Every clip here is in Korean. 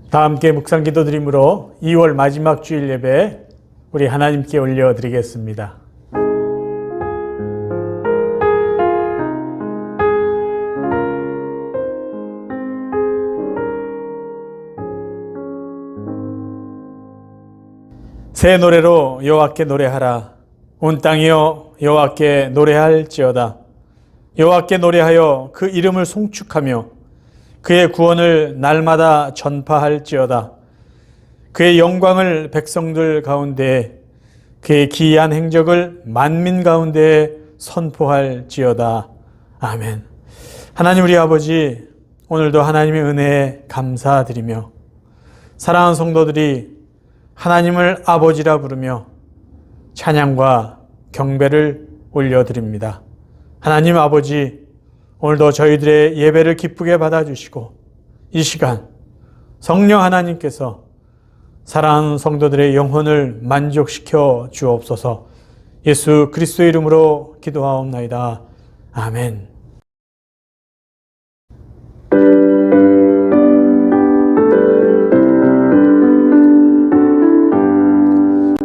다 함께 묵상 기도드림으로 2월 마지막 주일 예배 우리 하나님께 올려드리겠습니다. 새 노래로 여호와께 노래하라. 온 땅이여 여호와께 노래할지어다. 여호와께 노래하여 그 이름을 송축하며 그의 구원을 날마다 전파할지어다. 그의 영광을 백성들 가운데, 그의 기이한 행적을 만민 가운데 선포할지어다. 아멘. 하나님 우리 아버지, 오늘도 하나님의 은혜에 감사드리며 사랑하는 성도들이 하나님을 아버지라 부르며 찬양과 경배를 올려드립니다. 하나님 아버지, 오늘도 저희들의 예배를 기쁘게 받아주시고 이 시간 성령 하나님께서 사랑하는 성도들의 영혼을 만족시켜 주옵소서. 예수 그리스도의 이름으로 기도하옵나이다. 아멘.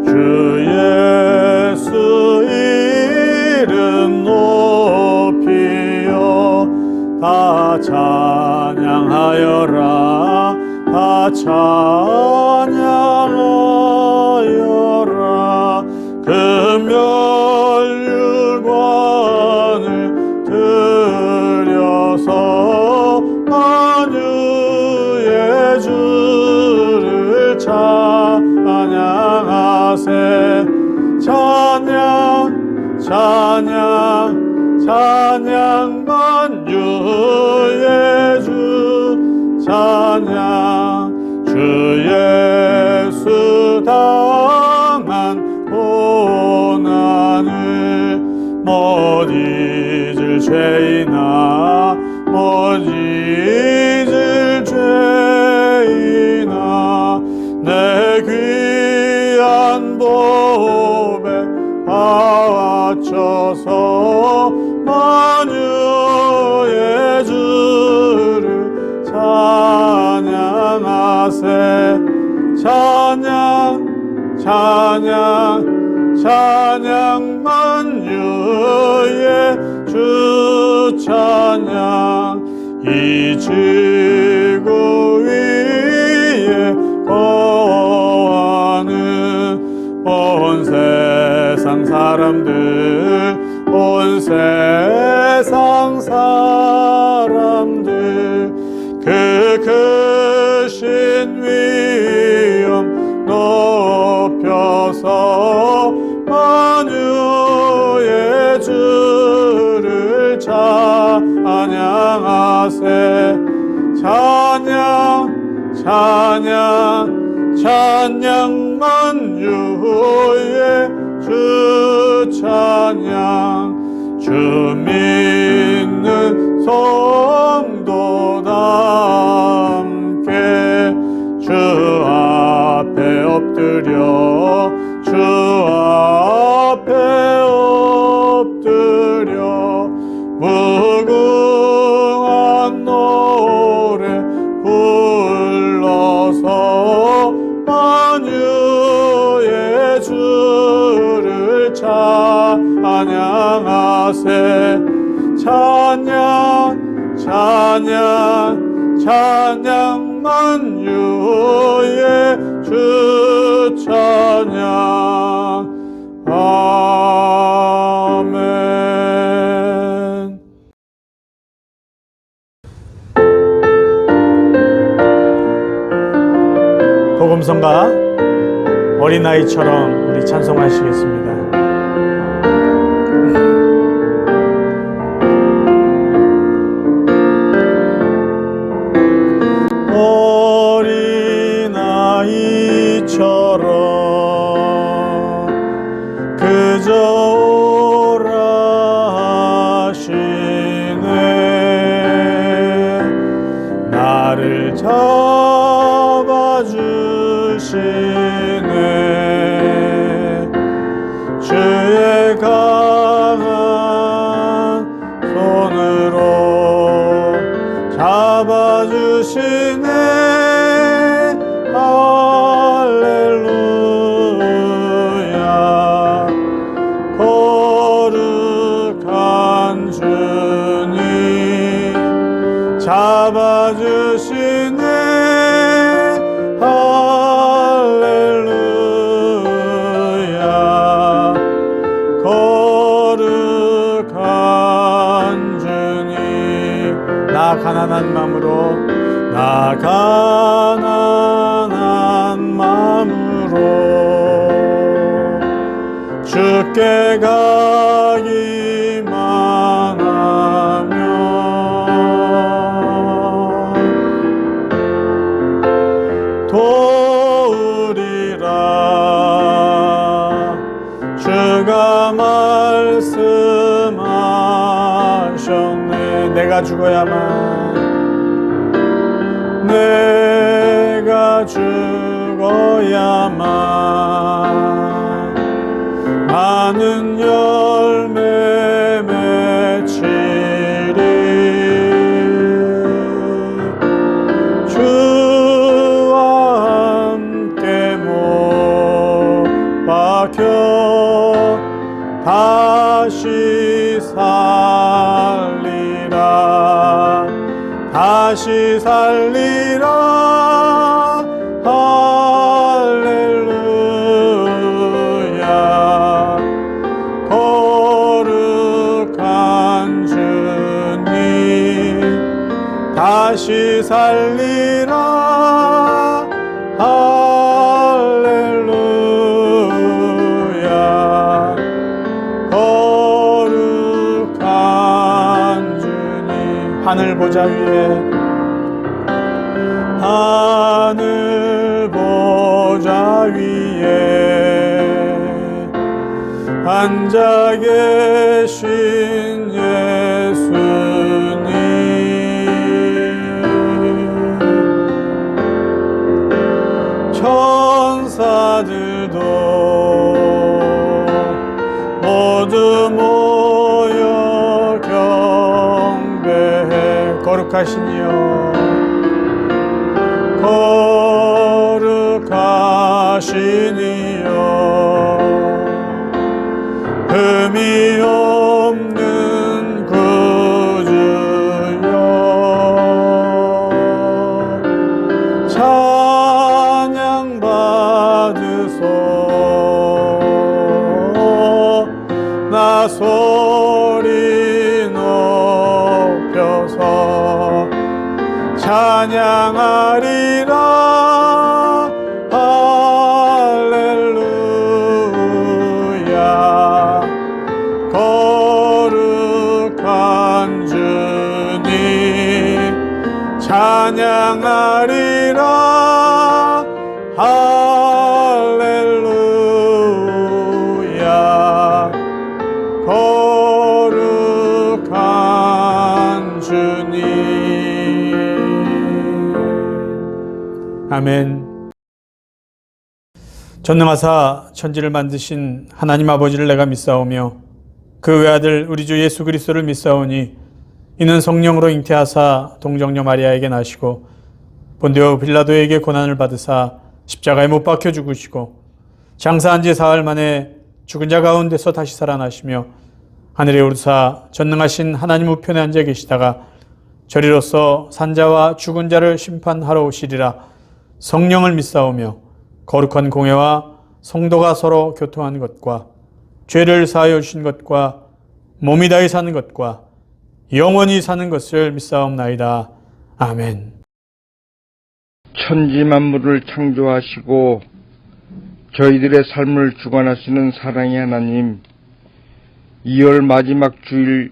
주 예수 이름 높이여 다 찬양하여라. 다 찬양하여라. 금멸율관을 들여서 만유의 주를 찬양하세. 찬양 찬양 찬양 만유의 주 찬양. 주 예수 당한 고난을 못 잊을 죄이나 못 잊을 죄이나 내 귀한 보배 바쳐서 만유의 주를 찬양하세. 찬양 찬양 찬양 만유의 주 찬양. 이 지구 위에 거하는 온 세상 사람들, 온 세상 사람들 그 크신 위엄 높여서 만유의 주를 찬양하세. 찬양 찬양 찬양 만유의 주 찬양. 주 믿는 성도다 함께 주 앞에 엎드려 주 앞에 엎드려 무궁한 노래 불러서 만유의 주를 찬양하세. 찬양 찬양 찬양 만유의 주 찬양. 아멘. 복음성가 어린아이처럼 우리 찬송하시겠습니다. 어린아이처럼 그저 오라 하시네. 나를 잡아주시네. 주의 강한 손으로 잡아주시네. 할렐루야. 거룩한 주님 잡아주시네. 할렐루야. 거룩한 주님 나 가난한 마음으로 나 가난한 마음으로 주께 가기만 하면 도우리라. 주가 말씀하셨네. 내가 죽어야만, 내가 죽어야만 많은 열매 맺히리. 주와 함께 못 박혀 다시 살리라. 다시 살리라. 할렐루야. 거룩한 주님 다시 살리라. 할렐루야. 거룩한 주님 하늘 보좌 위에, 하늘 보좌 위에 앉아 계신 예수님 천사들도 모두 모여 경배해. 거룩하신 이여, 거룩하신 이여, 흠이 없는 구주여, 찬양 받으소. 나 소리 높여서 찬양하리라. 할렐루야. 거룩한 주님 찬양하리라. 할렐루야. 거룩한 주님. 아멘. 전능하사 천지를 만드신 하나님 아버지를 내가 믿사오며 그 외아들 우리 주 예수 그리스도를 믿사오니 이는 성령으로 잉태하사 동정녀 마리아에게 나시고 본디오 빌라도에게 고난을 받으사 십자가에 못 박혀 죽으시고 장사한 지 사흘 만에 죽은 자 가운데서 다시 살아나시며 하늘에 오르사 전능하신 하나님 우편에 앉아 계시다가 저리로서 산자와 죽은 자를 심판하러 오시리라. 성령을 믿사오며 거룩한 공회와 성도가 서로 교통한 것과 죄를 사하여 주신 것과 몸이 다히 사는 것과 영원히 사는 것을 믿사옵나이다. 아멘. 천지 만물을 창조하시고 저희들의 삶을 주관하시는 사랑의 하나님, 2월 마지막 주일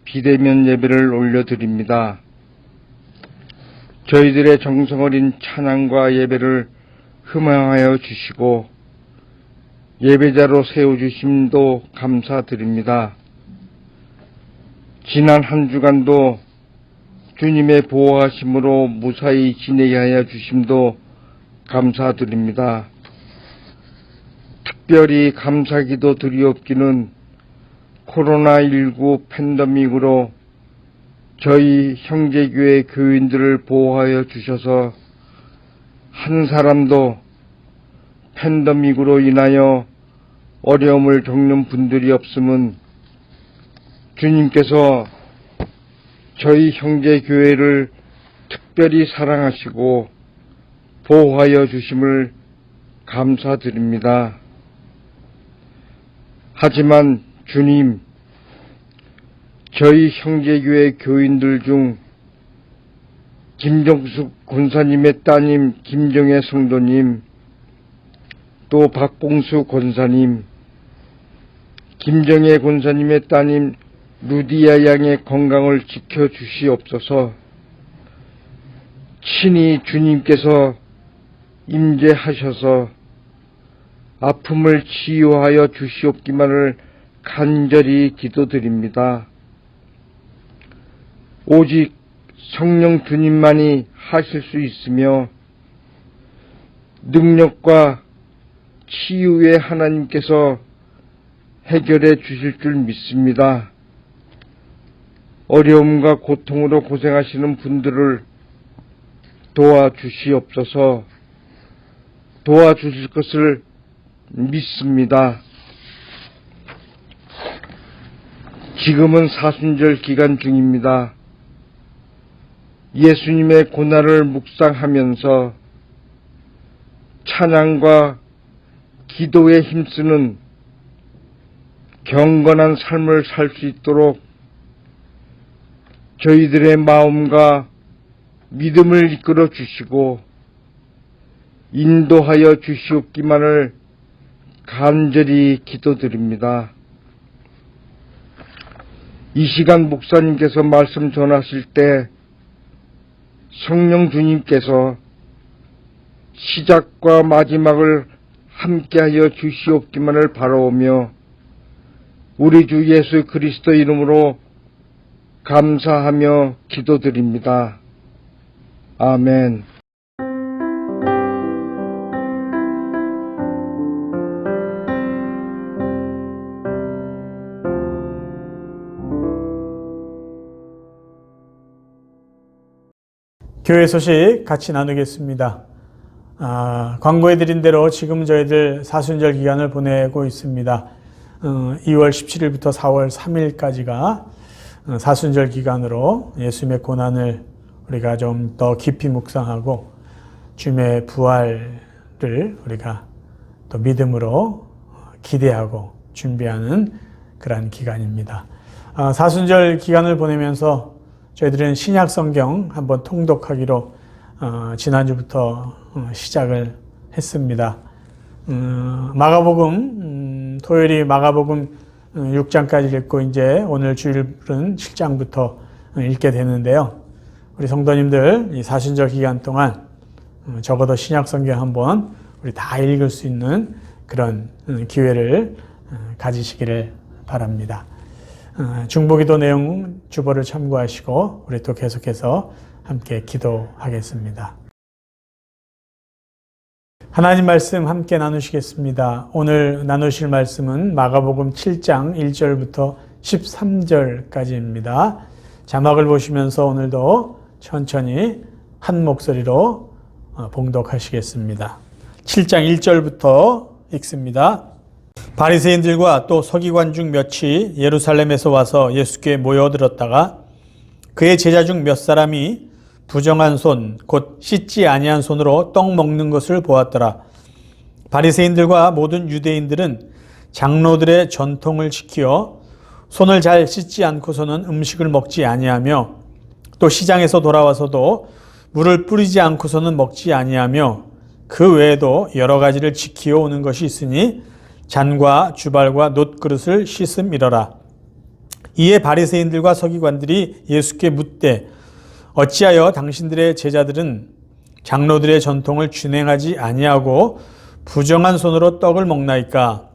비대면 예배를 올려드립니다. 저희들의 정성 어린 찬양과 예배를 흠양하여 주시고 예배자로 세워주심도 감사드립니다. 지난 한 주간도 주님의 보호하심으로 무사히 지내게 하여 주심도 감사드립니다. 특별히 감사기도 드리옵기는 코로나19 팬데믹으로 저희 형제교회 교인들을 보호하여 주셔서 한 사람도 팬데믹으로 인하여 어려움을 겪는 분들이 없음은 주님께서 저희 형제 교회를 특별히 사랑하시고 보호하여 주심을 감사드립니다. 하지만 주님, 저희 형제교회 교인들 중 김정숙 권사님의 따님 김정혜 성도님, 또 박봉수 권사님, 김정혜 권사님의 따님 루디아 양의 건강을 지켜주시옵소서. 친히 주님께서 임재하셔서 아픔을 치유하여 주시옵기만을 간절히 기도드립니다. 오직 성령 주님만이 하실 수 있으며 능력과 치유의 하나님께서 해결해 주실 줄 믿습니다. 어려움과 고통으로 고생하시는 분들을 도와주시옵소서. 도와주실 것을 믿습니다. 지금은 사순절 기간 중입니다. 예수님의 고난을 묵상하면서 찬양과 기도에 힘쓰는 경건한 삶을 살 수 있도록 저희들의 마음과 믿음을 이끌어 주시고 인도하여 주시옵기만을 간절히 기도드립니다. 이 시간 목사님께서 말씀 전하실 때 성령 주님께서 시작과 마지막을 함께하여 주시옵기만을 바라오며 우리 주 예수 그리스도 이름으로 감사하며 기도드립니다. 아멘. 교회 소식 같이 나누겠습니다. 광고해드린 대로 지금 저희들 사순절 기간을 보내고 있습니다. 2월 17일부터 4월 3일까지가 사순절 기간으로 예수님의 고난을 우리가 좀 더 깊이 묵상하고 주님의 부활을 우리가 또 믿음으로 기대하고 준비하는 그러한 기간입니다. 사순절 기간을 보내면서 저희들은 신약 성경 한번 통독하기로 지난주부터 시작을 했습니다. 마가복음, 토요일이 마가복음 6장까지 읽고 이제 오늘 주일은 7장부터 읽게 되는데요. 우리 성도님들 이 사순절 기간 동안 적어도 신약 성경 한번 우리 다 읽을 수 있는 그런 기회를 가지시기를 바랍니다. 중보기도 내용 주보를 참고하시고 우리 또 계속해서 함께 기도하겠습니다. 하나님 말씀 함께 나누시겠습니다. 오늘 나누실 말씀은 마가복음 7장 1절부터 13절까지입니다. 자막을 보시면서 오늘도 천천히 한 목소리로 봉독하시겠습니다. 7장 1절부터 읽습니다. 바리새인들과 또 서기관 중 몇이 예루살렘에서 와서 예수께 모여들었다가 그의 제자 중 몇 사람이 부정한 손, 곧 씻지 아니한 손으로 떡 먹는 것을 보았더라. 바리새인들과 모든 유대인들은 장로들의 전통을 지키어 손을 잘 씻지 않고서는 음식을 먹지 아니하며 또 시장에서 돌아와서도 물을 뿌리지 않고서는 먹지 아니하며 그 외에도 여러 가지를 지키어 오는 것이 있으니 잔과 주발과 놋그릇을 씻음이러라. 이에 바리새인들과 서기관들이 예수께 묻되 어찌하여 당신들의 제자들은 장로들의 전통을 준행하지 아니하고 부정한 손으로 떡을 먹나이까?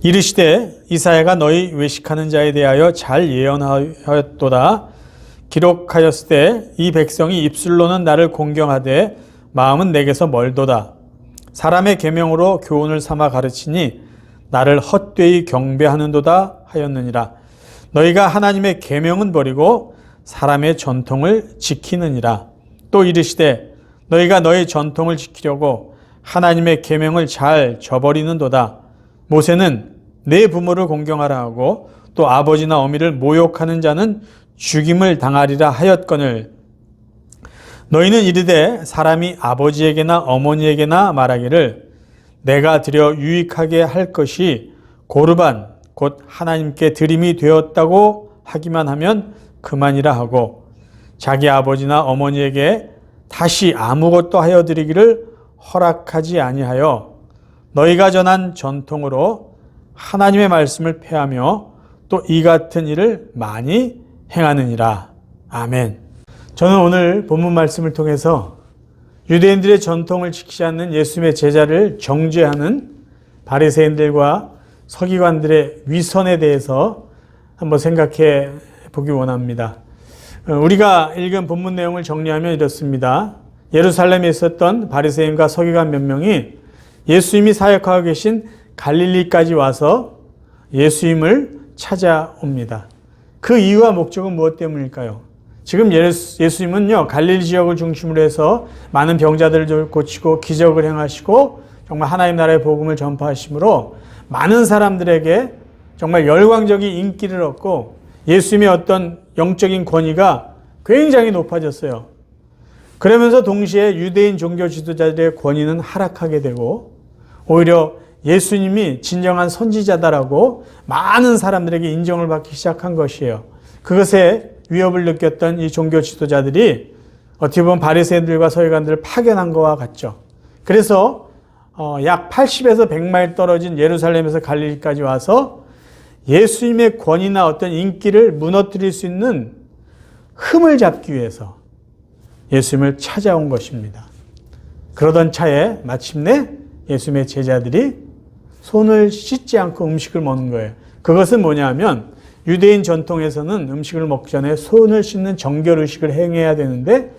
이르시되 이사야가 너희 외식하는 자에 대하여 잘 예언하였도다. 기록하였으되 이 백성이 입술로는 나를 공경하되 마음은 내게서 멀도다. 사람의 계명으로 교훈을 삼아 가르치니 나를 헛되이 경배하는도다 하였느니라. 너희가 하나님의 계명은 버리고 사람의 전통을 지키느니라. 또 이르시되 너희가 너희 전통을 지키려고 하나님의 계명을 잘 저버리는도다. 모세는 내 부모를 공경하라 하고 또 아버지나 어미를 모욕하는 자는 죽임을 당하리라 하였거늘 너희는 이르되 사람이 아버지에게나 어머니에게나 말하기를 내가 드려 유익하게 할 것이 고르반 곧 하나님께 드림이 되었다고 하기만 하면 그만이라 하고 자기 아버지나 어머니에게 다시 아무것도 하여 드리기를 허락하지 아니하여 너희가 전한 전통으로 하나님의 말씀을 폐하며 또 이 같은 일을 많이 행하느니라. 아멘. 저는 오늘 본문 말씀을 통해서 유대인들의 전통을 지키지 않는 예수님의 제자를 정죄하는 바리새인들과 서기관들의 위선에 대해서 한번 생각해 보기 원합니다. 우리가 읽은 본문 내용을 정리하면 이렇습니다. 예루살렘에 있었던 바리새인과 서기관 몇 명이 예수님이 사역하고 계신 갈릴리까지 와서 예수님을 찾아옵니다. 그 이유와 목적은 무엇 때문일까요? 지금 예수님은요, 갈릴리 지역을 중심으로 해서 많은 병자들을 고치고 기적을 행하시고 정말 하나님 나라의 복음을 전파하심으로 많은 사람들에게 정말 열광적인 인기를 얻고 예수님의 어떤 영적인 권위가 굉장히 높아졌어요. 그러면서 동시에 유대인 종교 지도자들의 권위는 하락하게 되고 오히려 예수님이 진정한 선지자다라고 많은 사람들에게 인정을 받기 시작한 것이에요. 그것에 위협을 느꼈던 이 종교 지도자들이 어떻게 보면 바리새인들과 서기관들을 파견한 것과 같죠. 그래서 약 80에서 100마일 떨어진 예루살렘에서 갈릴리까지 와서 예수님의 권위나 어떤 인기를 무너뜨릴 수 있는 흠을 잡기 위해서 예수님을 찾아온 것입니다. 그러던 차에 마침내 예수님의 제자들이 손을 씻지 않고 음식을 먹는 거예요. 그것은 뭐냐면 유대인 전통에서는 음식을 먹기 전에 손을 씻는 정결 의식을 행해야 되는데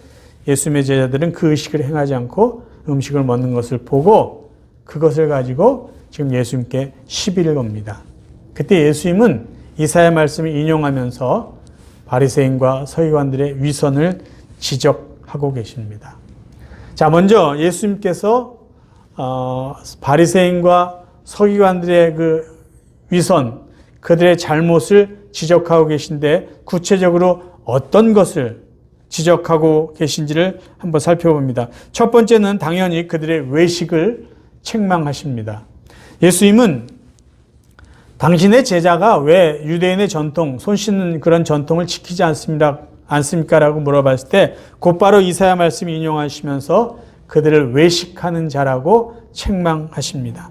예수님의 제자들은 그 의식을 행하지 않고 음식을 먹는 것을 보고 그것을 가지고 지금 예수님께 시비를 겁니다. 그때 예수님은 이사야 말씀을 인용하면서 바리새인과 서기관들의 위선을 지적하고 계십니다. 자, 먼저 예수님께서 바리새인과 서기관들의 그 위선, 그들의 잘못을 지적하고 계신데 구체적으로 어떤 것을 지적하고 계신지를 한번 살펴봅니다. 첫 번째는 당연히 그들의 외식을 책망하십니다. 예수님은 당신의 제자가 왜 유대인의 전통, 손 씻는 그런 전통을 지키지 않습니까? 라고 물어봤을 때 곧바로 이사야 말씀 인용하시면서 그들을 외식하는 자라고 책망하십니다.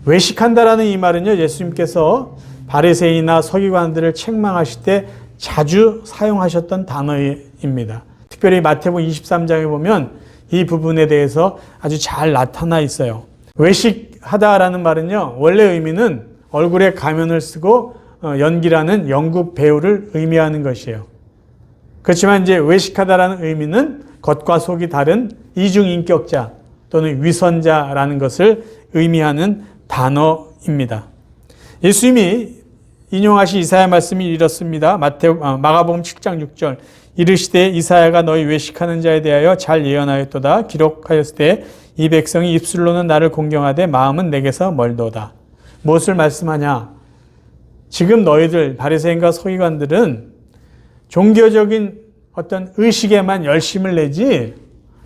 외식한다라는 이 말은요, 예수님께서 바리새인이나 서기관들을 책망하실 때 자주 사용하셨던 단어입니다. 특별히 마태복음 23장에 보면 이 부분에 대해서 아주 잘 나타나 있어요. 외식하다라는 말은요, 원래 의미는 얼굴에 가면을 쓰고 연기라는 연극 배우를 의미하는 것이에요. 그렇지만 이제 외식하다라는 의미는 겉과 속이 다른 이중인격자 또는 위선자라는 것을 의미하는 단어입니다. 예수님이 인용하신 이사야 말씀이 이렇습니다. 마가복음 7장 6절 이르시되 이사야가 너희 외식하는 자에 대하여 잘 예언하였도다. 기록하였을 때 이 백성이 입술로는 나를 공경하되 마음은 내게서 멀도다. 무엇을 말씀하냐? 지금 너희들 바리새인과 서기관들은 종교적인 어떤 의식에만 열심을 내지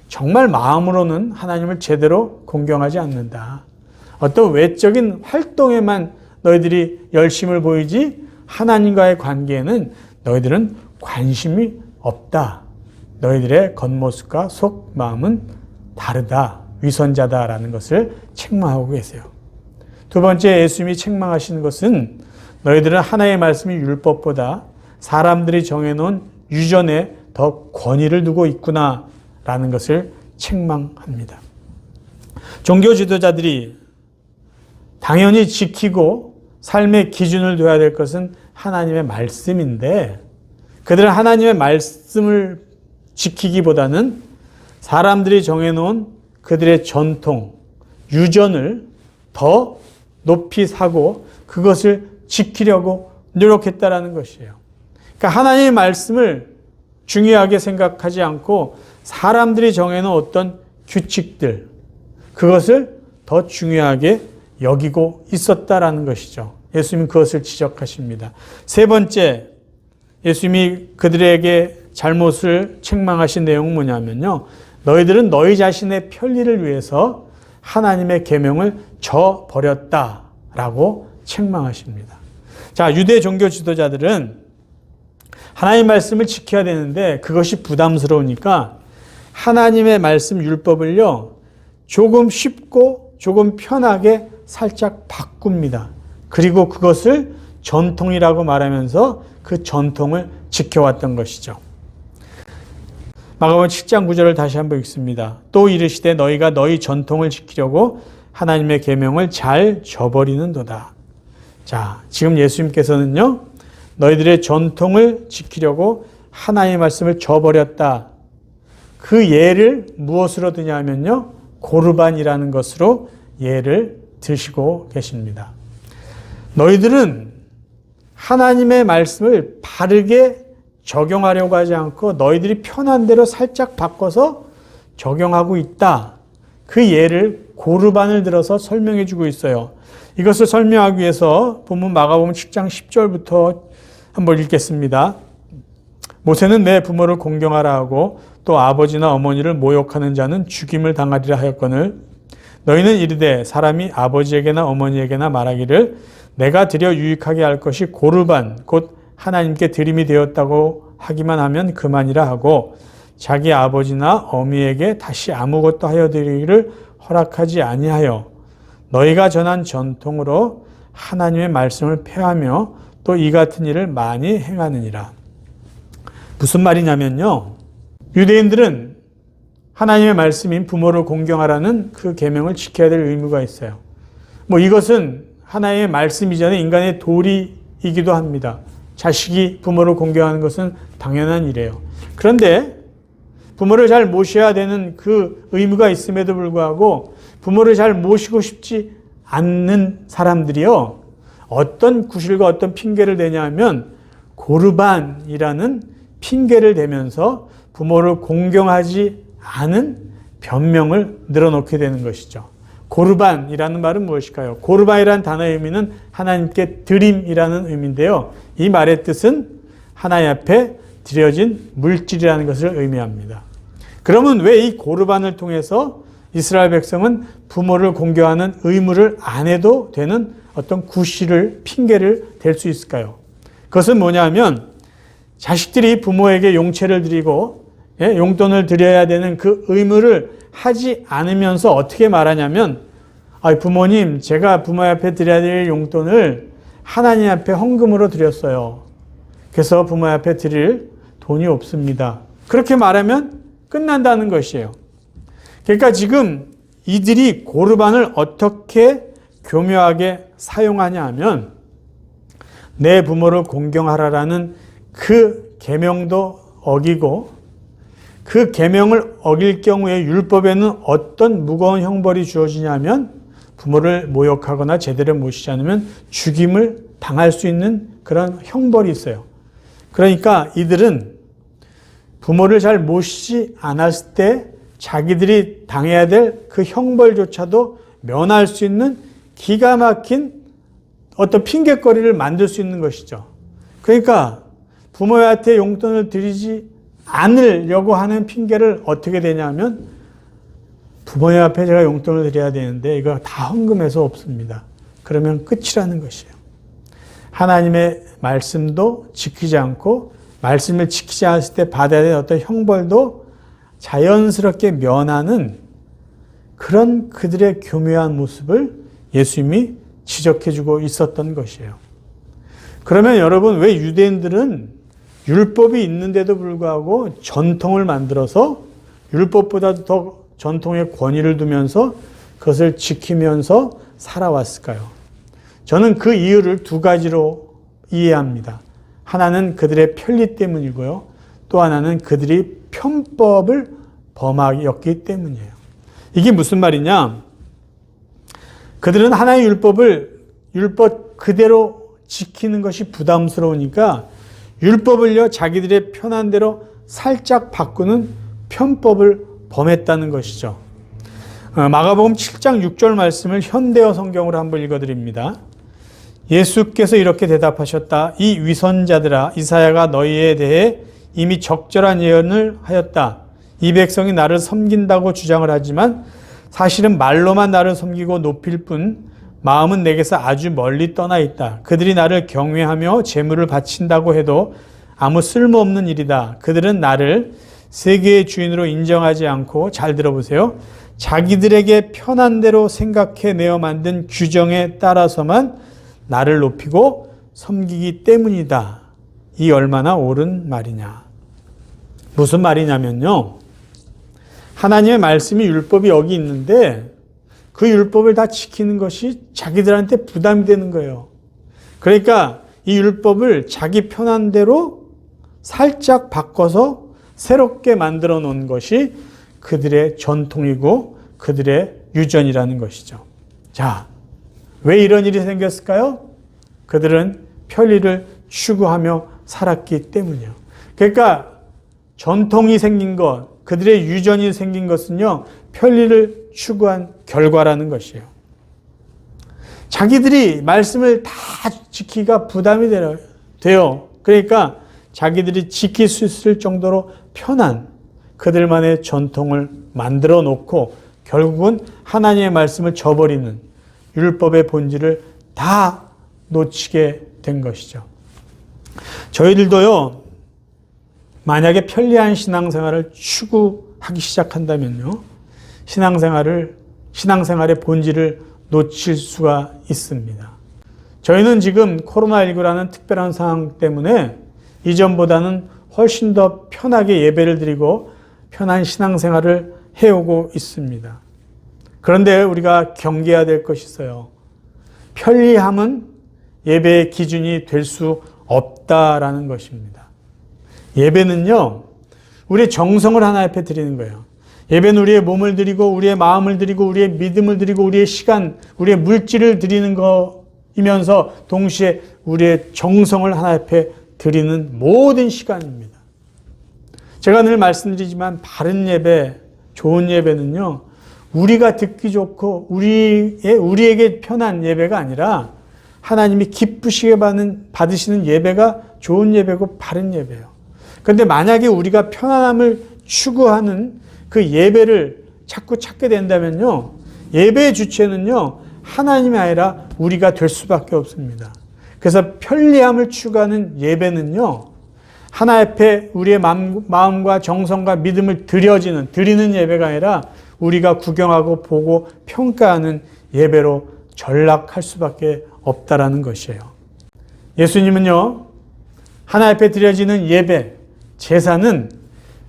정말 마음으로는 하나님을 제대로 공경하지 않는다. 어떤 외적인 활동에만 너희들이 열심을 보이지 하나님과의 관계에는 너희들은 관심이 없다. 너희들의 겉모습과 속 마음은 다르다. 위선자다라는 것을 책망하고 계세요. 두 번째 예수님이 책망하시는 것은 너희들은 하나님의 말씀이 율법보다 사람들이 정해놓은 유전에 더 권위를 두고 있구나라는 것을 책망합니다. 종교 지도자들이 당연히 지키고 삶의 기준을 둬야 될 것은 하나님의 말씀인데 그들은 하나님의 말씀을 지키기보다는 사람들이 정해놓은 그들의 전통, 유전을 더 높이 사고 그것을 지키려고 노력했다라는 것이에요. 그러니까 하나님의 말씀을 중요하게 생각하지 않고 사람들이 정해놓은 어떤 규칙들, 그것을 더 중요하게 여기고 있었다라는 것이죠. 예수님은 그것을 지적하십니다. 세 번째, 예수님이 그들에게 잘못을 책망하신 내용은 뭐냐면요. 너희들은 너희 자신의 편리를 위해서 하나님의 계명을 저버렸다라고 책망하십니다. 자, 유대 종교 지도자들은 하나님의 말씀을 지켜야 되는데 그것이 부담스러우니까 하나님의 말씀 율법을요, 조금 쉽고 조금 편하게 살짝 바꿉니다. 그리고 그것을 전통이라고 말하면서 그 전통을 지켜왔던 것이죠. 마가복음 7장 9절을 다시 한번 읽습니다. 또 이르시되 너희가 너희 전통을 지키려고 하나님의 계명을 잘 저버리는도다. 자, 지금 예수님께서는요, 너희들의 전통을 지키려고 하나님의 말씀을 저버렸다. 그 예를 무엇으로 드냐면요, 고르반이라는 것으로 예를 드시고 계십니다. 너희들은 하나님의 말씀을 바르게 적용하려고 하지 않고 너희들이 편한 대로 살짝 바꿔서 적용하고 있다. 그 예를 고르반을 들어서 설명해 주고 있어요. 이것을 설명하기 위해서 본문 마가복음 7장 10절부터 한번 읽겠습니다. 모세는 내 부모를 공경하라 하고 또 아버지나 어머니를 모욕하는 자는 죽임을 당하리라 하였거늘 너희는 이르되 사람이 아버지에게나 어머니에게나 말하기를 내가 드려 유익하게 할 것이 고르반 곧 하나님께 드림이 되었다고 하기만 하면 그만이라 하고 자기 아버지나 어미에게 다시 아무것도 하여 드리기를 허락하지 아니하여 너희가 전한 전통으로 하나님의 말씀을 폐하며 또 이 같은 일을 많이 행하느니라. 무슨 말이냐면요, 유대인들은 하나님의 말씀인 부모를 공경하라는 그 계명을 지켜야 될 의무가 있어요. 이것은 하나님의 말씀 이전에 인간의 도리이기도 합니다. 자식이 부모를 공경하는 것은 당연한 일이에요. 그런데 부모를 잘 모셔야 되는 그 의무가 있음에도 불구하고 부모를 잘 모시고 싶지 않는 사람들이요, 어떤 구실과 어떤 핑계를 대냐 하면 고르반이라는 핑계를 대면서 부모를 공경하지 않은 변명을 늘어놓게 되는 것이죠. 고르반이라는 말은 무엇일까요? 고르반이라는 단어의 의미는 하나님께 드림이라는 의미인데요. 이 말의 뜻은 하나님 앞에 드려진 물질이라는 것을 의미합니다. 그러면 왜 이 고르반을 통해서 이스라엘 백성은 부모를 공경하는 의무를 안 해도 되는 어떤 구실을, 핑계를 댈 수 있을까요? 그것은 뭐냐면 자식들이 부모에게 용채를 드리고 용돈을 드려야 되는 그 의무를 하지 않으면서 어떻게 말하냐면 부모님, 제가 부모 앞에 드려야 될 용돈을 하나님 앞에 헌금으로 드렸어요. 그래서 부모 앞에 드릴 돈이 없습니다. 그렇게 말하면 끝난다는 것이에요. 그러니까 지금 이들이 고르반을 어떻게 교묘하게 사용하냐 하면 내 부모를 공경하라라는 그 계명도 어기고 그 계명을 어길 경우에 율법에는 어떤 무거운 형벌이 주어지냐면 부모를 모욕하거나 제대로 모시지 않으면 죽임을 당할 수 있는 그런 형벌이 있어요. 그러니까 이들은 부모를 잘 모시지 않았을 때 자기들이 당해야 될 그 형벌조차도 면할 수 있는 기가 막힌 어떤 핑계거리를 만들 수 있는 것이죠. 그러니까 부모한테 용돈을 드리지 않으려고 하는 핑계를 어떻게 되냐면 부모님 앞에 제가 용돈을 드려야 되는데 이거 다 헌금해서 없습니다. 그러면 끝이라는 것이에요. 하나님의 말씀도 지키지 않고 말씀을 지키지 않았을 때 받아야 될 어떤 형벌도 자연스럽게 면하는 그런 그들의 교묘한 모습을 예수님이 지적해주고 있었던 것이에요. 그러면 여러분, 왜 유대인들은 율법이 있는데도 불구하고 전통을 만들어서 율법보다도 더 전통의 권위를 두면서 그것을 지키면서 살아왔을까요? 저는 그 이유를 두 가지로 이해합니다. 하나는 그들의 편리 때문이고요. 또 하나는 그들이 편법을 범하였기 때문이에요. 이게 무슨 말이냐? 그들은 하나의 율법 그대로 지키는 것이 부담스러우니까 율법을요, 자기들의 편한 대로 살짝 바꾸는 편법을 범했다는 것이죠. 마가복음 7장 6절 말씀을 현대어 성경으로 한번 읽어드립니다. 예수께서 이렇게 대답하셨다. 이 위선자들아, 이사야가 너희에 대해 이미 적절한 예언을 하였다. 이 백성이 나를 섬긴다고 주장을 하지만 사실은 말로만 나를 섬기고 높일 뿐 마음은 내게서 아주 멀리 떠나 있다. 그들이 나를 경외하며 제물을 바친다고 해도 아무 쓸모없는 일이다. 그들은 나를 세계의 주인으로 인정하지 않고, 잘 들어보세요, 자기들에게 편한 대로 생각해내어 만든 규정에 따라서만 나를 높이고 섬기기 때문이다. 이 얼마나 옳은 말이냐. 무슨 말이냐면요, 하나님의 말씀이, 율법이 여기 있는데 그 율법을 다 지키는 것이 자기들한테 부담이 되는 거예요. 그러니까 이 율법을 자기 편한 대로 살짝 바꿔서 새롭게 만들어 놓은 것이 그들의 전통이고 그들의 유전이라는 것이죠. 자, 왜 이런 일이 생겼을까요? 그들은 편리를 추구하며 살았기 때문이에요. 그러니까 전통이 생긴 것, 그들의 유전이 생긴 것은요, 편리를 추구한 결과라는 것이에요. 자기들이 말씀을 다 지키기가 부담이 돼요. 그러니까 자기들이 지킬 수 있을 정도로 편한 그들만의 전통을 만들어 놓고 결국은 하나님의 말씀을 저버리는, 율법의 본질을 다 놓치게 된 것이죠. 저희들도요, 만약에 편리한 신앙생활을 추구하기 시작한다면요, 신앙생활의 본질을 놓칠 수가 있습니다. 저희는 지금 코로나19라는 특별한 상황 때문에 이전보다는 훨씬 더 편하게 예배를 드리고 편한 신앙생활을 해오고 있습니다. 그런데 우리가 경계해야 될 것이 있어요. 편리함은 예배의 기준이 될 수 없다라는 것입니다. 예배는요, 우리의 정성을 하나님 앞에 드리는 거예요. 예배는 우리의 몸을 드리고 우리의 마음을 드리고 우리의 믿음을 드리고 우리의 시간, 우리의 물질을 드리는 거이면서 동시에 우리의 정성을 하나님 앞에 드리는 모든 시간입니다. 제가 늘 말씀드리지만 바른 예배, 좋은 예배는요, 우리가 듣기 좋고 우리에게 편한 예배가 아니라 하나님이 기쁘시게 받으시는 예배가 좋은 예배고 바른 예배예요. 그런데 만약에 우리가 편안함을 추구하는 그 예배를 자꾸 찾게 된다면요, 예배의 주체는요, 하나님이 아니라 우리가 될 수밖에 없습니다. 그래서 편리함을 추구하는 예배는요, 하나님 앞에 우리의 마음과 정성과 믿음을 드리는 예배가 아니라 우리가 구경하고 보고 평가하는 예배로 전락할 수밖에 없다라는 것이에요. 예수님은요, 하나님 앞에 드려지는 예배, 제사는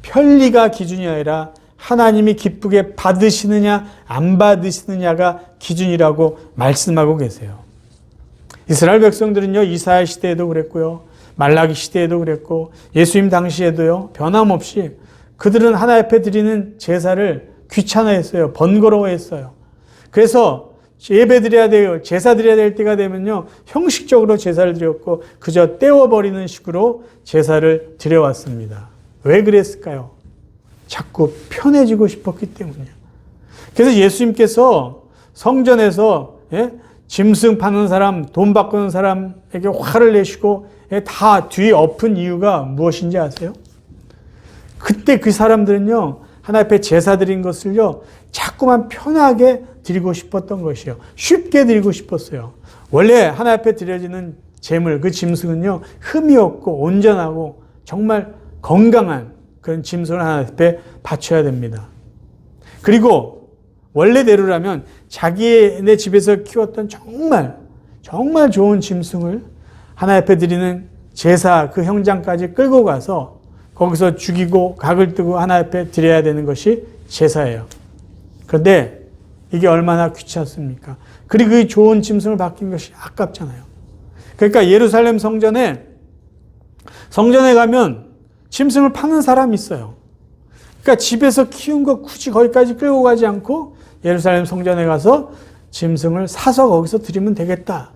편리가 기준이 아니라 하나님이 기쁘게 받으시느냐 안 받으시느냐가 기준이라고 말씀하고 계세요. 이스라엘 백성들은요, 이사야 시대에도 그랬고요, 말라기 시대에도 그랬고, 예수님 당시에도요, 변함없이 그들은 하나님 앞에 드리는 제사를 귀찮아했어요. 번거로워했어요. 그래서 예배 드려야 돼요, 제사 드려야 될 때가 되면요, 형식적으로 제사를 드렸고 그저 떼어버리는 식으로 제사를 드려왔습니다. 왜 그랬을까요? 자꾸 편해지고 싶었기 때문이에요. 그래서 예수님께서 성전에서 짐승 파는 사람, 돈 바꾸는 사람에게 화를 내시고 다 뒤 엎은 이유가 무엇인지 아세요? 그때 그 사람들은요, 하나님 앞에 제사 드린 것을요, 자꾸만 편하게 드리고 싶었던 것이에요. 쉽게 드리고 싶었어요. 원래 하나님 앞에 드려지는 제물, 그 짐승은요, 흠이 없고 온전하고 정말 건강한 그런 짐승을 하나님 앞에 바쳐야 됩니다. 그리고 원래대로라면 자기네 집에서 키웠던 정말 좋은 짐승을 하나님 앞에 드리는 제사 그 현장까지 끌고 가서 거기서 죽이고 각을 뜨고 하나님 앞에 드려야 되는 것이 제사예요. 그런데 이게 얼마나 귀찮습니까? 그리고 그 좋은 짐승을 바뀐 것이 아깝잖아요. 그러니까 예루살렘 성전에 가면 짐승을 파는 사람이 있어요. 그러니까 집에서 키운 거 굳이 거기까지 끌고 가지 않고 예루살렘 성전에 가서 짐승을 사서 거기서 드리면 되겠다.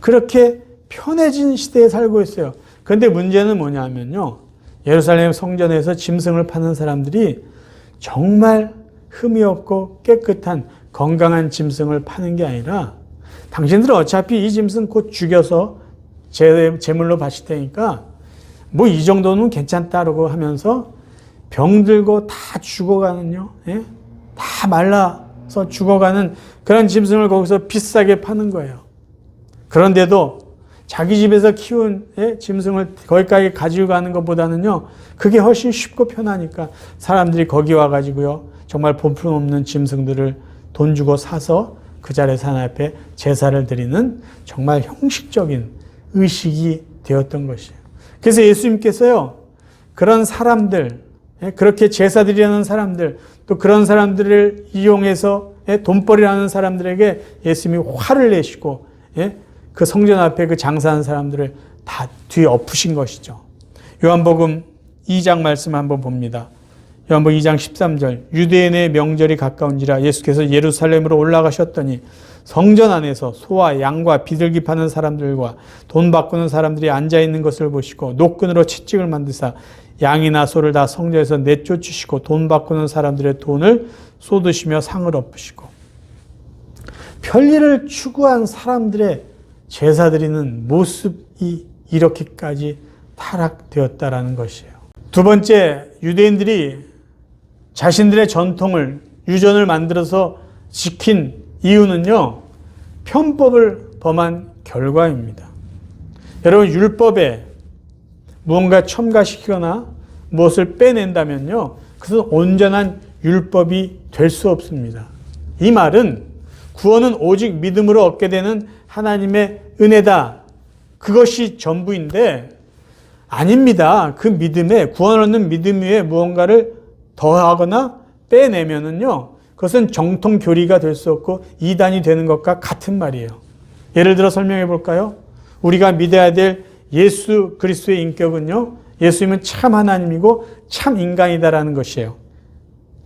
그렇게 편해진 시대에 살고 있어요. 그런데 문제는 뭐냐면요, 예루살렘 성전에서 짐승을 파는 사람들이 정말 흠이 없고 깨끗한 건강한 짐승을 파는 게 아니라 당신들은 어차피 이 짐승 곧 죽여서 제물로 바칠 테니까 뭐 이 정도는 괜찮다라고 하면서 병들고 다 죽어가는요, 예? 다 말라서 죽어가는 그런 짐승을 거기서 비싸게 파는 거예요. 그런데도 자기 집에서 키운 짐승을 거기까지 가지고 가는 것보다는요, 그게 훨씬 쉽고 편하니까 사람들이 거기 와가지고요, 정말 볼품없는 짐승들을 돈 주고 사서 그 자리에서 하나님 앞에 제사를 드리는 정말 형식적인 의식이 되었던 것이에요. 그래서 예수님께서요, 그런 사람들, 그렇게 제사 드리려는 사람들, 또 그런 사람들을 이용해서 돈벌이를 하는 사람들에게 예수님이 화를 내시고, 그 성전 앞에 그 장사하는 사람들을 다 뒤엎으신 것이죠. 요한복음 2장 말씀 한번 봅니다. 요한복음 2장 13절, 유대인의 명절이 가까운지라 예수께서 예루살렘으로 올라가셨더니 성전 안에서 소와 양과 비둘기 파는 사람들과 돈 바꾸는 사람들이 앉아있는 것을 보시고 노끈으로 채찍을 만드사 양이나 소를 다 성전에서 내쫓으시고 돈 바꾸는 사람들의 돈을 쏟으시며 상을 엎으시고, 편리를 추구한 사람들의 제사 드리는 모습이 이렇게까지 타락되었다라는 것이에요. 두 번째, 유대인들이 자신들의 전통을, 유전을 만들어서 지킨 이유는요, 편법을 범한 결과입니다. 여러분, 율법에 무언가 첨가시키거나 무엇을 빼낸다면요, 그것은 온전한 율법이 될 수 없습니다. 이 말은 구원은 오직 믿음으로 얻게 되는 하나님의 은혜다, 그것이 전부인데 아닙니다. 그 믿음에, 구원을 얻는 믿음 위에 무언가를 더하거나 빼내면은요, 그것은 정통 교리가 될 수 없고 이단이 되는 것과 같은 말이에요. 예를 들어 설명해 볼까요? 우리가 믿어야 될 예수 그리스도의 인격은요, 예수님은 참 하나님이고 참 인간이다라는 것이에요.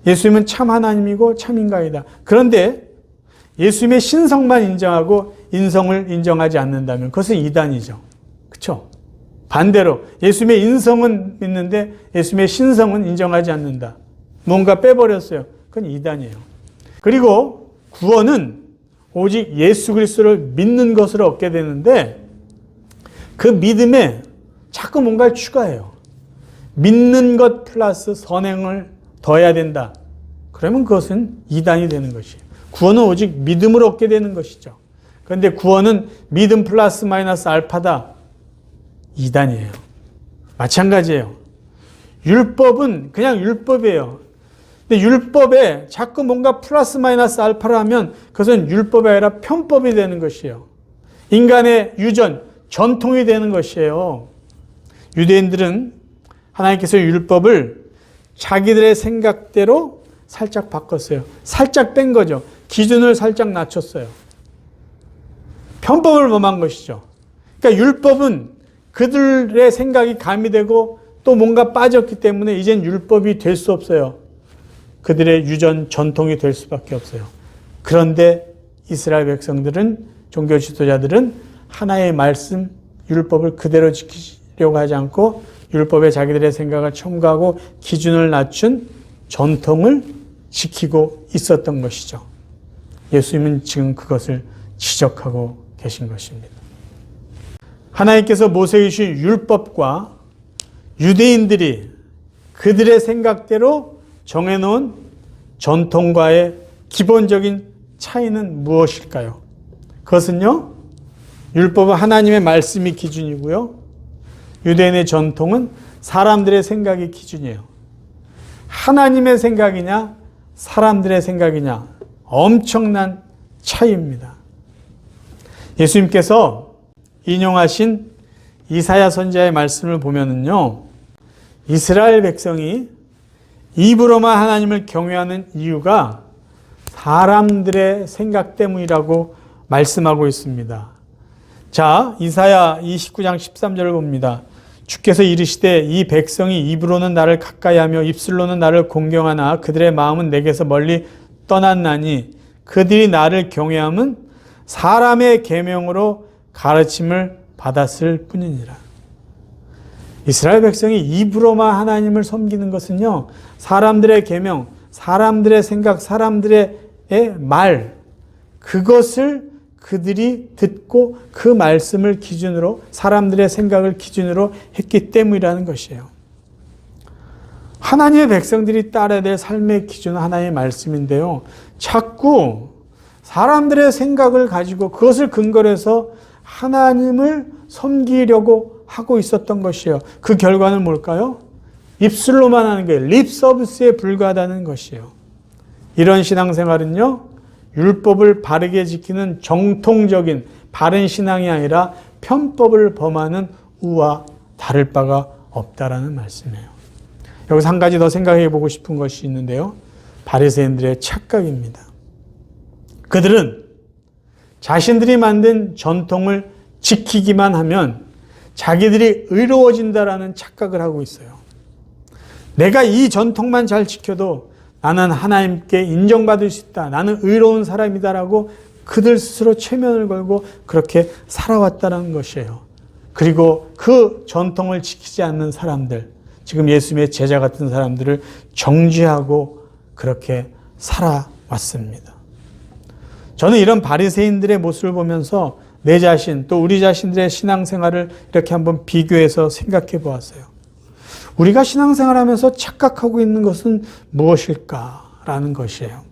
예수님은 참 하나님이고 참 인간이다. 그런데 예수님의 신성만 인정하고 인성을 인정하지 않는다면 그것은 이단이죠. 그렇죠? 반대로 예수님의 인성은 믿는데 예수님의 신성은 인정하지 않는다. 뭔가 빼버렸어요. 그건 이단이에요. 그리고 구원은 오직 예수 그리스도를 믿는 것으로 얻게 되는데 그 믿음에 자꾸 뭔가를 추가해요. 믿는 것 플러스 선행을 더해야 된다. 그러면 그것은 이단이 되는 것이에요. 구원은 오직 믿음으로 얻게 되는 것이죠. 그런데 구원은 믿음 플러스 마이너스 알파다. 이단이에요. 마찬가지예요. 율법은 그냥 율법이에요. 근데 율법에 자꾸 뭔가 플러스 마이너스 알파를 하면 그것은 율법이 아니라 편법이 되는 것이에요. 인간의 유전, 전통이 되는 것이에요. 유대인들은 하나님께서 율법을 자기들의 생각대로 살짝 바꿨어요. 살짝 뺀 거죠. 기준을 살짝 낮췄어요. 편법을 범한 것이죠. 그러니까 율법은 그들의 생각이 가미되고 또 뭔가 빠졌기 때문에 이젠 율법이 될 수 없어요. 그들의 유전, 전통이 될 수밖에 없어요. 그런데 이스라엘 백성들은, 종교 지도자들은 하나의 말씀, 율법을 그대로 지키려고 하지 않고 율법에 자기들의 생각을 첨가하고 기준을 낮춘 전통을 지키고 있었던 것이죠. 예수님은 지금 그것을 지적하고 계신 것입니다. 하나님께서 모세에게 주신 율법과 유대인들이 그들의 생각대로 정해놓은 전통과의 기본적인 차이는 무엇일까요? 그것은요, 율법은 하나님의 말씀이 기준이고요, 유대인의 전통은 사람들의 생각이 기준이에요. 하나님의 생각이냐 사람들의 생각이냐, 엄청난 차이입니다. 예수님께서 인용하신 이사야 선지자의 말씀을 보면은요, 이스라엘 백성이 입으로만 하나님을 경외하는 이유가 사람들의 생각 때문이라고 말씀하고 있습니다. 자, 이사야 29장 13절을 봅니다. 주께서 이르시되 이 백성이 입으로는 나를 가까이하며 입술로는 나를 공경하나 그들의 마음은 내게서 멀리 떠났나니 그들이 나를 경외함은 사람의 계명으로 가르침을 받았을 뿐이니라. 이스라엘 백성이 입으로만 하나님을 섬기는 것은요, 사람들의 계명, 사람들의 생각, 사람들의 말, 그것을 그들이 듣고 그 말씀을 기준으로, 사람들의 생각을 기준으로 했기 때문이라는 것이에요. 하나님의 백성들이 따라야 될 삶의 기준은 하나님의 말씀인데요, 자꾸 사람들의 생각을 가지고 그것을 근거로 해서 하나님을 섬기려고 하고 있었던 것이에요. 그 결과는 뭘까요? 입술로만 하는 게 립 서비스에 불과하다는 것이에요. 이런 신앙생활은요, 율법을 바르게 지키는 정통적인 바른 신앙이 아니라 편법을 범하는 우와 다를 바가 없다라는 말씀이에요. 여기서 한 가지 더 생각해 보고 싶은 것이 있는데요, 바리새인들의 착각입니다. 그들은 자신들이 만든 전통을 지키기만 하면 자기들이 의로워진다라는 착각을 하고 있어요. 내가 이 전통만 잘 지켜도 나는 하나님께 인정받을 수 있다, 나는 의로운 사람이다라고 그들 스스로 체면을 걸고 그렇게 살아왔다는 것이에요. 그리고 그 전통을 지키지 않는 사람들, 지금 예수님의 제자 같은 사람들을 정죄하고 그렇게 살아왔습니다. 저는 이런 바리새인들의 모습을 보면서 내 자신, 또 우리 자신들의 신앙생활을 이렇게 한번 비교해서 생각해 보았어요. 우리가 신앙생활하면서 착각하고 있는 것은 무엇일까라는 것이에요.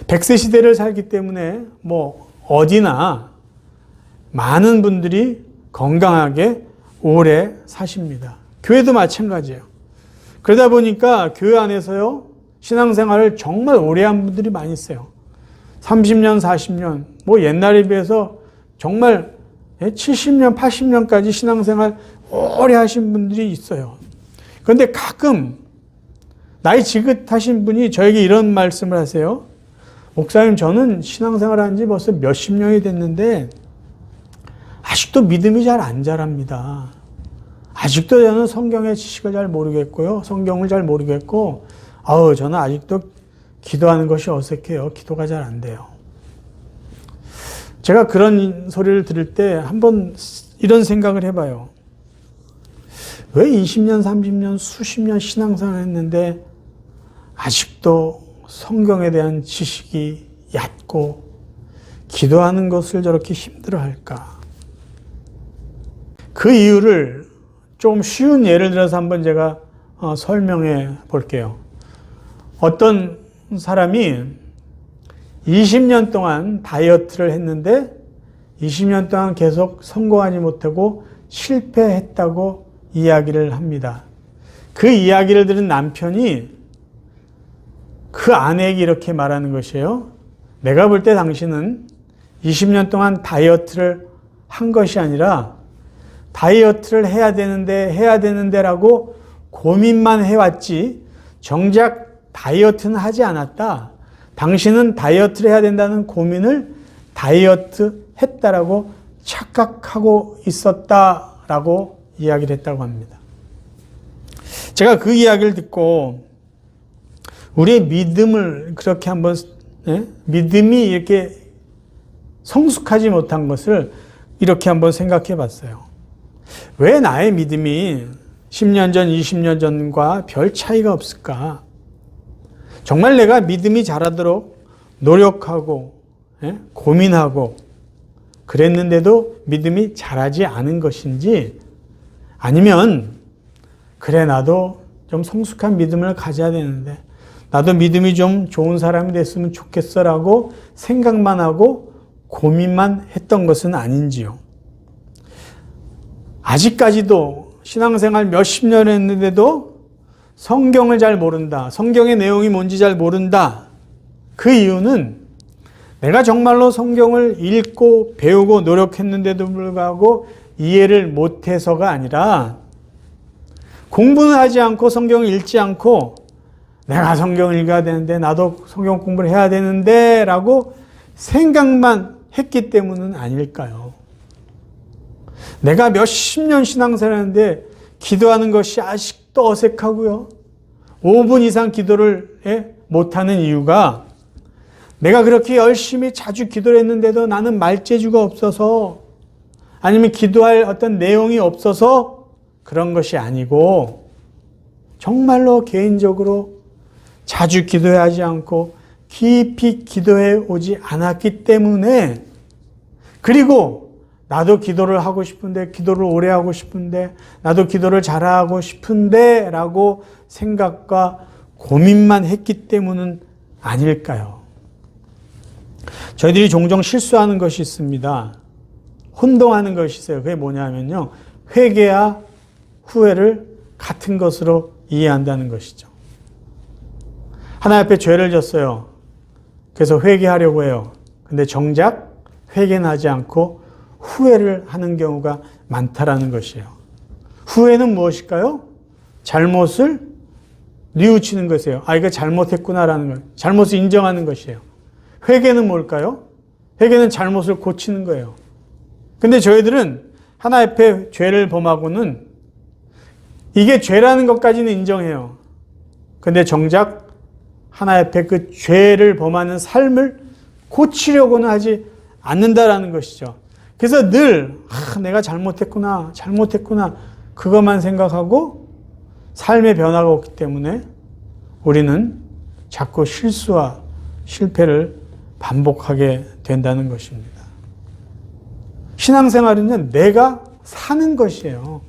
100세 시대를 살기 때문에 어디나 많은 분들이 건강하게 오래 사십니다. 교회도 마찬가지예요. 그러다 보니까 교회 안에서요, 신앙생활을 정말 오래 한 분들이 많이 있어요. 30년, 40년, 옛날에 비해서 정말 70년, 80년까지 신앙생활 오래 하신 분들이 있어요. 그런데 가끔 나이 지긋하신 분이 저에게 이런 말씀을 하세요. 목사님, 저는 신앙생활 한 지 벌써 몇십 년이 됐는데 아직도 믿음이 잘 안 자랍니다. 아직도 저는 성경의 지식을 잘 모르겠고요. 성경을 잘 모르겠고, 저는 아직도 기도하는 것이 어색해요. 기도가 잘 안 돼요. 제가 그런 소리를 들을 때 한번 이런 생각을 해봐요. 왜 20년, 30년, 수십 년 신앙생활을 했는데 아직도 성경에 대한 지식이 얕고 기도하는 것을 저렇게 힘들어할까? 그 이유를 좀 쉬운 예를 들어서 한번 제가 설명해 볼게요. 어떤 사람이 20년 동안 다이어트를 했는데 20년 동안 계속 성공하지 못하고 실패했다고 이야기를 합니다. 그 이야기를 들은 남편이 그 아내에게 이렇게 말하는 것이에요. 내가 볼 때 당신은 20년 동안 다이어트를 한 것이 아니라 다이어트를 해야 되는데라고 고민만 해왔지 정작 다이어트는 하지 않았다. 당신은 다이어트를 해야 된다는 고민을 다이어트 했다라고 착각하고 있었다라고 이야기를 했다고 합니다. 제가 그 이야기를 듣고 우리의 믿음을 그렇게 한번, 믿음이 이렇게 성숙하지 못한 것을 이렇게 한번 생각해 봤어요. 왜 나의 믿음이 10년 전, 20년 전과 별 차이가 없을까? 정말 내가 믿음이 자라도록 노력하고 고민하고 그랬는데도 믿음이 자라지 않은 것인지, 아니면 그래 나도 좀 성숙한 믿음을 가져야 되는데 나도 믿음이 좀 좋은 사람이 됐으면 좋겠어라고 생각만 하고 고민만 했던 것은 아닌지요. 아직까지도 신앙생활 몇십 년 했는데도 성경을 잘 모른다, 성경의 내용이 뭔지 잘 모른다. 그 이유는 내가 정말로 성경을 읽고 배우고 노력했는데도 불구하고 이해를 못해서가 아니라, 공부는 하지 않고 성경을 읽지 않고 내가 성경을 읽어야 되는데 나도 성경 공부를 해야 되는데 라고 생각만 했기 때문은 아닐까요? 내가 몇십 년 신앙생활 하는데 기도하는 것이 아직도 어색하고요, 5분 이상 기도를 못하는 이유가 내가 그렇게 열심히 자주 기도를 했는데도 나는 말재주가 없어서, 아니면 기도할 어떤 내용이 없어서 그런 것이 아니고 정말로 개인적으로 자주 기도하지 않고 깊이 기도해 오지 않았기 때문에, 그리고 나도 기도를 하고 싶은데, 기도를 오래 하고 싶은데, 나도 기도를 잘하고 싶은데 라고 생각과 고민만 했기 때문은 아닐까요? 저희들이 종종 실수하는 것이 있습니다. 혼동하는 것이 있어요. 그게 뭐냐면요, 회개와 후회를 같은 것으로 이해한다는 것이죠. 하나님 앞에 죄를 졌어요. 그래서 회개하려고 해요. 근데 정작 회개는 하지 않고 후회를 하는 경우가 많다라는 것이에요. 후회는 무엇일까요? 잘못을 뉘우치는 것이에요. 아, 이거 잘못했구나라는 거예요. 잘못을 인정하는 것이에요. 회개는 뭘까요? 회개는 잘못을 고치는 거예요. 근데 저희들은 하나님 앞에 죄를 범하고는 이게 죄라는 것까지는 인정해요. 근데 정작 하나님 앞에 그 죄를 범하는 삶을 고치려고는 하지 않는다라는 것이죠. 그래서 늘 내가 잘못했구나, 잘못했구나 그것만 생각하고 삶의 변화가 없기 때문에 우리는 자꾸 실수와 실패를 반복하게 된다는 것입니다. 신앙생활은요, 내가 사는 것이에요.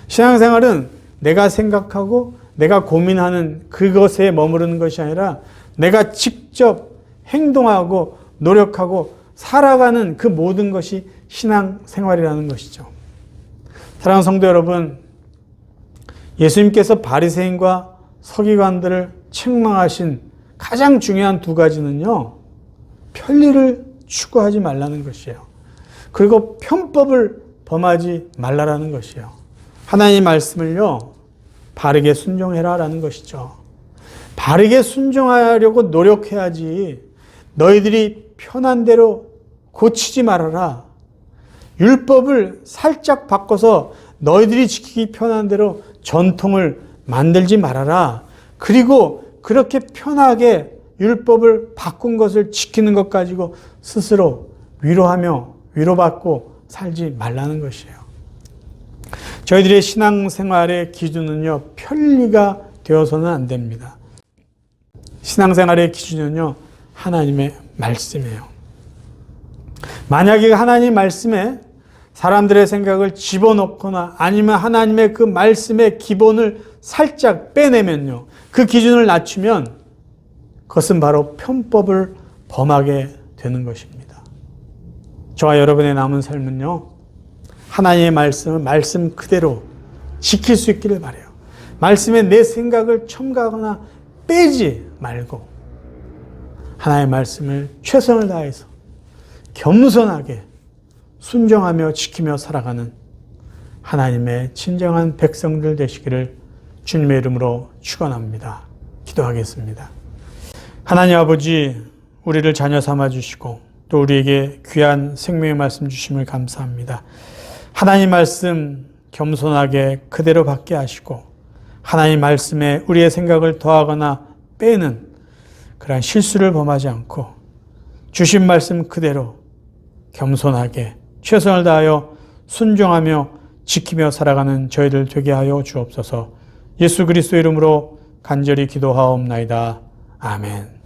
신앙생활은 내가 생각하고 내가 고민하는 그것에 머무르는 것이 아니라 내가 직접 행동하고 노력하고 살아가는 그 모든 것이 신앙생활이라는 것이죠. 사랑하는 성도 여러분, 예수님께서 바리새인과 서기관들을 책망하신 가장 중요한 두 가지는요, 편리를 추구하지 말라는 것이에요. 그리고 편법을 범하지 말라라는 것이에요. 하나님의 말씀을요, 바르게 순종해라라는 것이죠. 바르게 순종하려고 노력해야지 너희들이 편한 대로 고치지 말아라. 율법을 살짝 바꿔서 너희들이 지키기 편한 대로 전통을 만들지 말아라. 그리고 그렇게 편하게 율법을 바꾼 것을 지키는 것 가지고 스스로 위로하며 위로받고 살지 말라는 것이에요. 저희들의 신앙생활의 기준은요, 편리가 되어서는 안 됩니다. 신앙생활의 기준은요, 하나님의 말씀이에요. 만약에 하나님 말씀에 사람들의 생각을 집어넣거나 아니면 하나님의 그 말씀의 기본을 살짝 빼내면요, 그 기준을 낮추면 그것은 바로 편법을 범하게 되는 것입니다. 저와 여러분의 남은 삶은요, 하나님의 말씀을 말씀 그대로 지킬 수 있기를 바라요. 말씀에 내 생각을 첨가하거나 빼지 말고 하나님의 말씀을 최선을 다해서 겸손하게 순종하며 지키며 살아가는 하나님의 친정한 백성들 되시기를 주님의 이름으로 축원합니다. 기도하겠습니다. 하나님 아버지, 우리를 자녀 삼아 주시고 또 우리에게 귀한 생명의 말씀 주심을 감사합니다. 하나님 말씀 겸손하게 그대로 받게 하시고 하나님 말씀에 우리의 생각을 더하거나 빼는 그러한 실수를 범하지 않고 주신 말씀 그대로 겸손하게 최선을 다하여 순종하며 지키며 살아가는 저희들 되게 하여 주옵소서. 예수 그리스도 이름으로 간절히 기도하옵나이다. 아멘.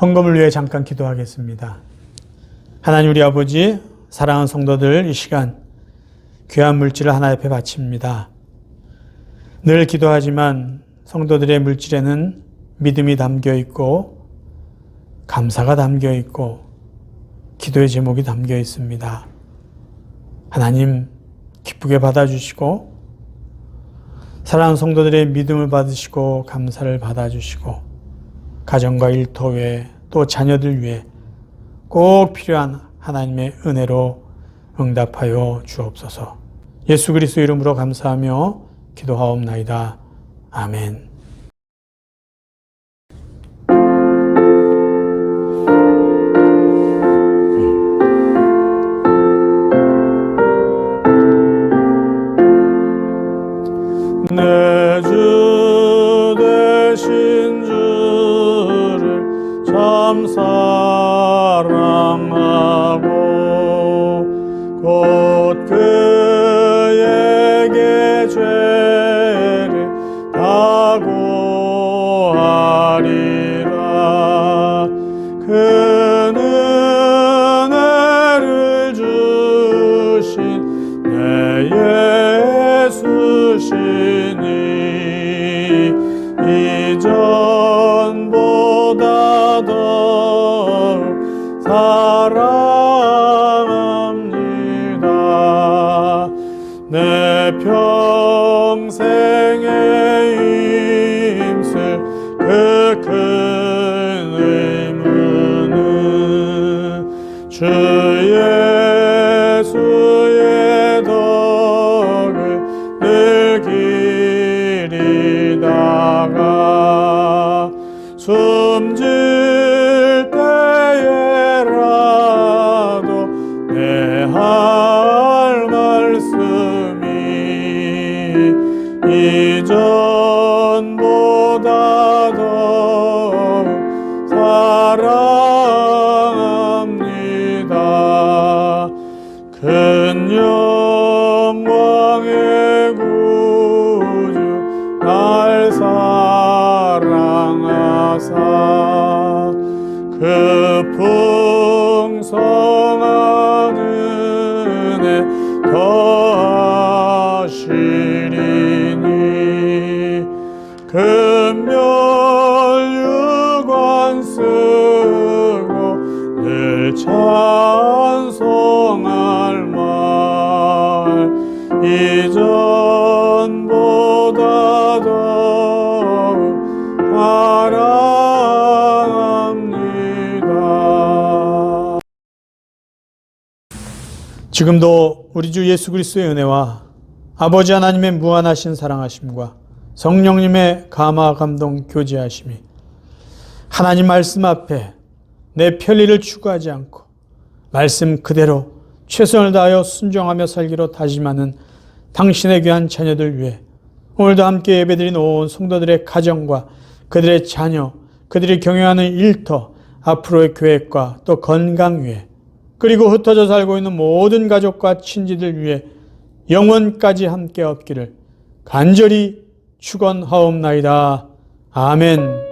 헌금을 위해 잠깐 기도하겠습니다. 하나님 우리 아버지, 사랑하는 성도들 이 시간 귀한 물질을 하나님 앞에 바칩니다. 늘 기도하지만 성도들의 물질에는 믿음이 담겨 있고 감사가 담겨 있고 기도의 제목이 담겨 있습니다. 하나님 기쁘게 받아주시고 사랑하는 성도들의 믿음을 받으시고 감사를 받아주시고 가정과 일터 외에 또 자녀들 위해 꼭 필요한 하나님의 은혜로 응답하여 주옵소서. 예수 그리스도 이름으로 감사하며 기도하옵나이다. 아멘. 내 주 되신 주를 참 사랑하고 곧 그에게 죄를 다 고하리라. 그는 은혜를 주신 내 예수시니 이전보다 더욱 사랑합니다. 내 평생에 힘쓸 그 큰 의무는 주 예수의 덕을 늘 기리다가 숨질 때에라도 내 할 말씀이 이전보다 더욱 사랑합니다. 큰 영광의 구주 날 사랑하사 그 풍성한 은혜 더하시리니 금멸유관 쓰고 늘 찬송할 말 이전보다 더욱 사랑합니다. 지금도 우리 주 예수 그리스도의 은혜와 아버지 하나님의 무한하신 사랑하심과 성령님의 감화 감동 교제하심이 하나님 말씀 앞에 내 편리를 추구하지 않고 말씀 그대로 최선을 다하여 순종하며 살기로 다짐하는 당신의 귀한 자녀들 위해 오늘도 함께 예배드린 온 성도들의 가정과 그들의 자녀, 그들이 경영하는 일터, 앞으로의 계획과 또 건강 위해 그리고 흩어져 살고 있는 모든 가족과 친지들 위해 영원까지 함께 없기를 간절히 축원하옵나이다. 아멘.